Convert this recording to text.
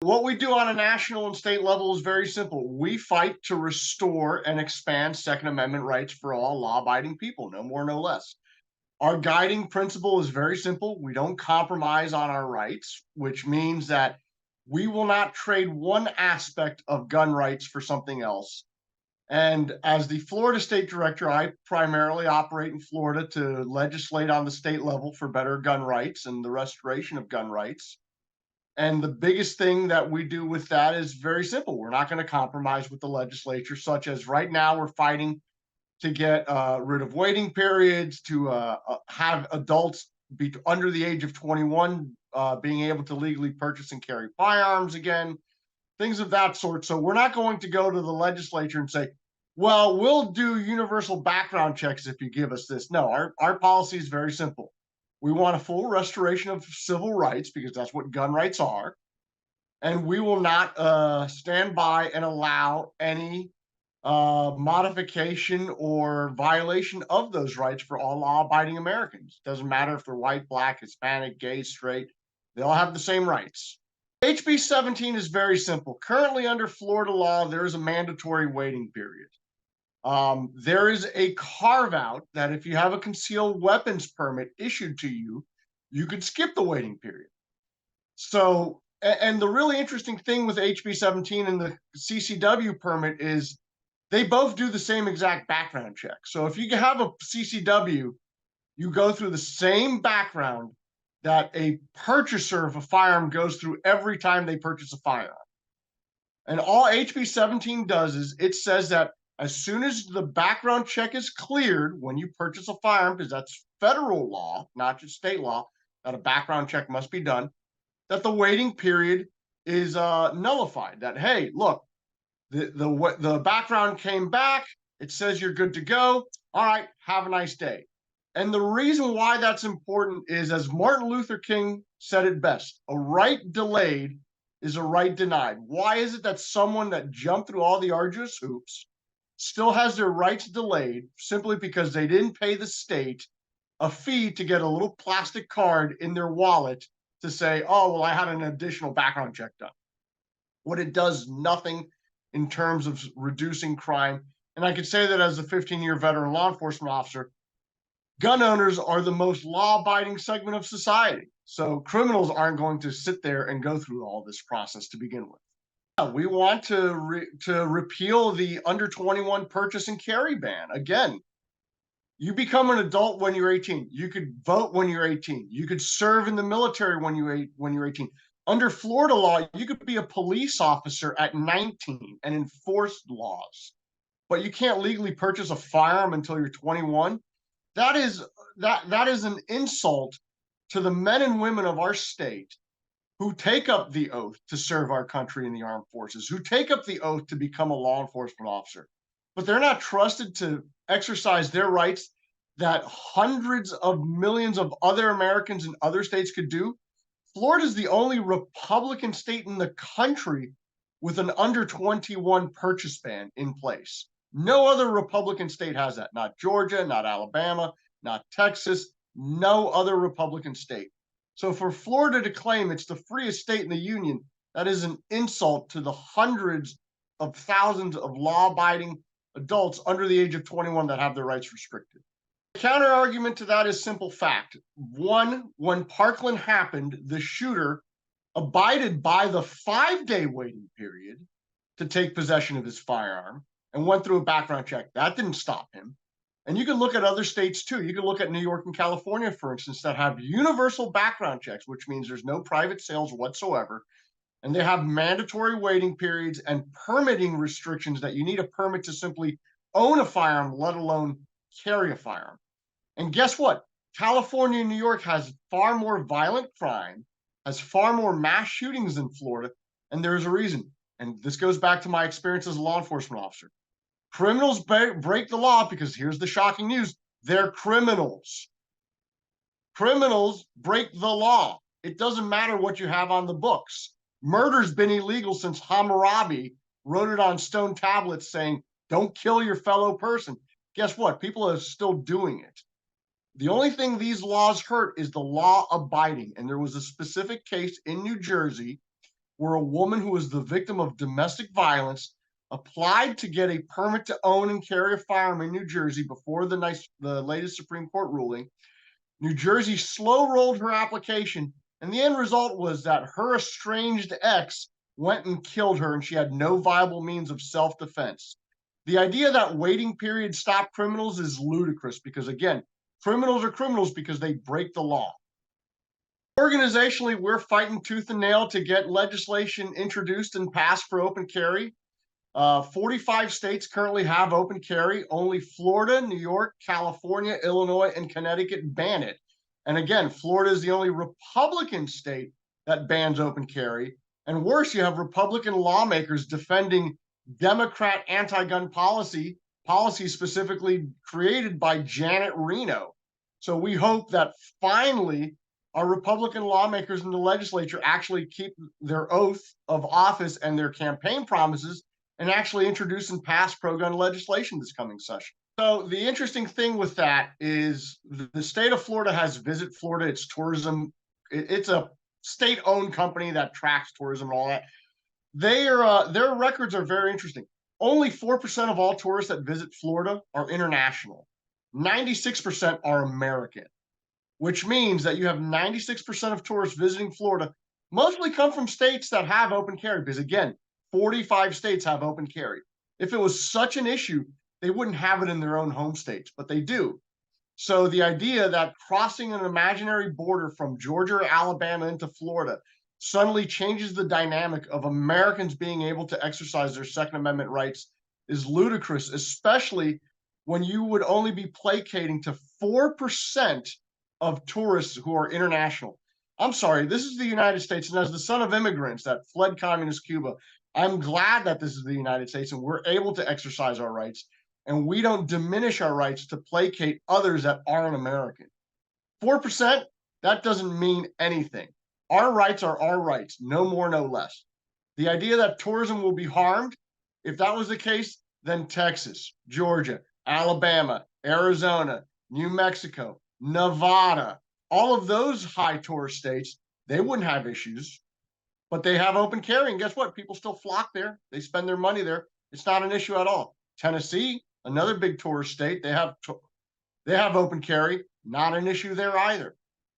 What we do on a national and state level is very simple. We fight to restore and expand Second Amendment rights for all law-abiding people, no more, no less. Our guiding principle is very simple. We don't compromise on our rights, which means that we will not trade one aspect of gun rights for something else. And as the Florida State Director, I primarily operate in Florida to legislate on the state level for better gun rights and the restoration of gun rights. And the biggest thing that we do with that is very simple. We're not going to compromise with the legislature, such as right now we're fighting to get rid of waiting periods, to have adults be under the age of 21 being able to legally purchase and carry firearms again, things of that sort. So we're not going to go to the legislature and say, well, we'll do universal background checks if you give us this. No, our policy is very simple. We want a full restoration of civil rights because that's what gun rights are. And we will not stand by and allow any modification or violation of those rights for all law-abiding Americans. Doesn't matter if they're white, black, Hispanic, gay, straight, they all have the same rights. HB 17 is very simple. Currently under Florida law, there is a mandatory waiting period. There is a carve out that if you have a concealed weapons permit issued to you, you could skip the waiting period. So, and the really interesting thing with HB 17 and the CCW permit is they both do the same exact background check. So if you have a CCW, you go through the same background that a purchaser of a firearm goes through every time they purchase a firearm. And all HB 17 does is it says that as soon as the background check is cleared when you purchase a firearm, because that's federal law, not just state law, that a background check must be done, that the waiting period is nullified. That, hey, look, the background came back. It says you're good to go. All right, have a nice day. And the reason why that's important is, as Martin Luther King said it best, a right delayed is a right denied. Why is it that someone that jumped through all the arduous hoops still has their rights delayed simply because they didn't pay the state a fee to get a little plastic card in their wallet to say, oh, well, I had an additional background check done? What it does, nothing in terms of reducing crime. And I could say that as a 15-year veteran law enforcement officer, gun owners are the most law-abiding segment of society. So criminals aren't going to sit there and go through all this process to begin with. We want to repeal the under 21 purchase and carry ban. Again, you become an adult when you're 18. You could vote when you're 18. You could serve in the military when you're 18. Under Florida law, you could be a police officer at 19 and enforce laws, but you can't legally purchase a firearm until you're 21. That is an insult to the men and women of our state who take up the oath to serve our country in the armed forces, who take up the oath to become a law enforcement officer, but they're not trusted to exercise their rights that hundreds of millions of other Americans in other states could do. Florida is the only Republican state in the country with an under 21 purchase ban in place. No other Republican state has that. Not Georgia, not Alabama, not Texas, no other Republican state. So for Florida to claim it's the freest state in the union, that is an insult to the hundreds of thousands of law-abiding adults under the age of 21 that have their rights restricted. The counter argument to that is simple fact. One, when Parkland happened, the shooter abided by the 5-day waiting period to take possession of his firearm and went through a background check. That didn't stop him. And you can look at other states too. You can look at New York and California, for instance, that have universal background checks, which means there's no private sales whatsoever. And they have mandatory waiting periods and permitting restrictions that you need a permit to simply own a firearm, let alone carry a firearm. And guess what? California and New York has far more violent crime, has far more mass shootings than Florida. And there's a reason. And this goes back to my experience as a law enforcement officer. Criminals break the law because here's the shocking news. They're criminals. Criminals break the law. It doesn't matter what you have on the books. Murder's been illegal since Hammurabi wrote it on stone tablets saying, don't kill your fellow person. Guess what? People are still doing it. The only thing these laws hurt is the law abiding. And there was a specific case in New Jersey where a woman who was the victim of domestic violence applied to get a permit to own and carry a firearm in New Jersey before the latest Supreme Court ruling. New Jersey slow rolled her application, and the end result was that her estranged ex went and killed her, and she had no viable means of self defense. The idea that waiting periods stop criminals is ludicrous because, again, criminals are criminals because they break the law. Organizationally, we're fighting tooth and nail to get legislation introduced and passed for open carry. 45 states currently have open carry. Only Florida, New York, California, Illinois, and Connecticut ban it. And again, Florida is the only Republican state that bans open carry. And worse, you have Republican lawmakers defending Democrat anti-gun policy specifically created by Janet Reno. So we hope that finally our Republican lawmakers in the legislature actually keep their oath of office and their campaign promises and actually introduce and pass pro-gun legislation this coming session. So the interesting thing with that is the state of Florida has Visit Florida. It's tourism. It's a state-owned company that tracks tourism and all that. Their records are very interesting. Only 4% of all tourists that visit Florida are international. 96% are American, which means that you have 96% of tourists visiting Florida mostly come from states that have open carry, because again, 45 states have open carry. If it was such an issue, they wouldn't have it in their own home states, but they do. So the idea that crossing an imaginary border from Georgia or Alabama into Florida suddenly changes the dynamic of Americans being able to exercise their Second Amendment rights is ludicrous, especially when you would only be placating to 4% of tourists who are international. I'm sorry, this is the United States, and as the son of immigrants that fled communist Cuba, I'm glad that this is the United States and we're able to exercise our rights, and we don't diminish our rights to placate others that aren't American. 4%, that doesn't mean anything. Our rights are our rights, no more, no less. The idea that tourism will be harmed, if that was the case, then Texas, Georgia, Alabama, Arizona, New Mexico, Nevada, all of those high tourist states, they wouldn't have issues, but they have open carry. And guess what? People still flock there. They spend their money there. It's not an issue at all. Tennessee, another big tourist state, they have open carry, not an issue there either.